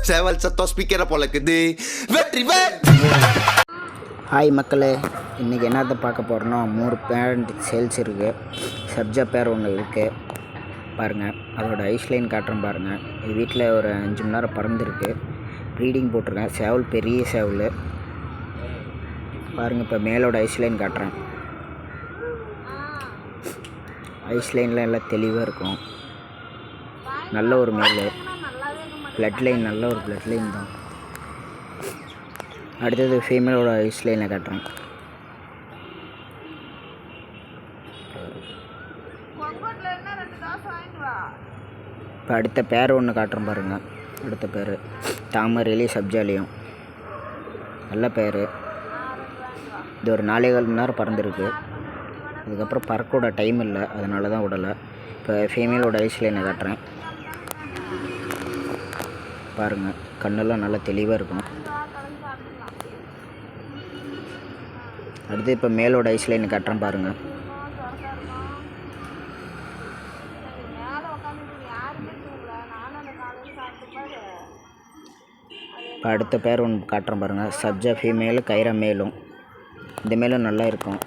சேவல் சத்தம் ஸ்பீக்கரை பொழக்குது. வெற்றி ஹாய் மக்களே, இன்றைக்கி என்னத்தை பார்க்க போகிறோன்னா 3 பேரண்ட் சேல்ஸ் இருக்குது. சப்ஜா பேர் ஒன்று இருக்குது பாருங்கள். அதோட ஐஸ்லைன் காட்டுறேன் பாருங்கள். இது வீட்டில் ஒரு 5 மணி நேரம் பறந்துருக்கு. ப்ரீடிங் போட்டிருக்கேன். சேவல் பெரிய சேவல் பாருங்கள். இப்போ மேலோட ஐஸ்லைன் காட்டுறேன். ஐஸ்லைனில் எல்லாம் தெளிவாக இருக்கும். நல்ல ஒரு மேல் பிளட் லைன், நல்ல ஒரு பிளட் லைன் தான். அடுத்தது ஃபீமேலோட ஐஸ்லைனை காட்டுறேன். இப்போ அடுத்த பேர் ஒன்று காட்டுறேன் பாருங்கள். அடுத்த பேர் தாமரையிலையும் சப்ஜாலையும் நல்ல பேர். இது ஒரு 4.25 மணி நேரம் பறந்துருக்கு. அதுக்கப்புறம் பறக்கோட டைம் இல்லை, அதனால தான் விடலை. இப்போ ஃபீமேலோட ஐஸ்லைனை காட்டுறேன் பாருங்கள். கண்ணெல்லாம் நல்லா தெளிவாக இருக்கும். அடுத்து இப்போ மேலோட ஐஸ்லைனை காட்டுறேன் பாருங்கள். இப்போ அடுத்த பேர் ஒன்று காட்டுறேன் பாருங்கள். சப்ஜா ஃபீமேலு, கைரா மேலும். இந்த மேலும் நல்லா இருக்கும்.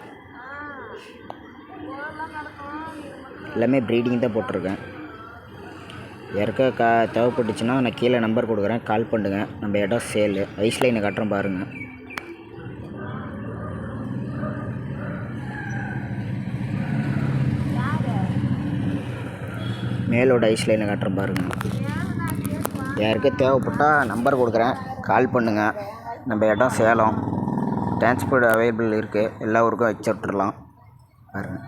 எல்லாமே ப்ரீடிங் தான் போட்டிருக்கேன். யாருக்கா தேவைப்பட்டுச்சுன்னா நான் கீழே நம்பர் கொடுக்குறேன், கால் பண்ணுங்க. நம்ம இடம் சேலு. ஐஸ்லைனை காட்டுறேன் பாருங்கள். மேலோட ஐஸ்லைனை காட்டுறேன் பாருங்கள். யாருக்கா தேவைப்பட்டால் நம்பர் கொடுக்குறேன், கால் பண்ணுங்கள். நம்ம இடம் சேலம். டிரான்ஸ்போர்ட் அவைலபிள் இருக்குது. எல்லா ஊருக்கும் வச்சு விட்டுறலாம் பாருங்கள்.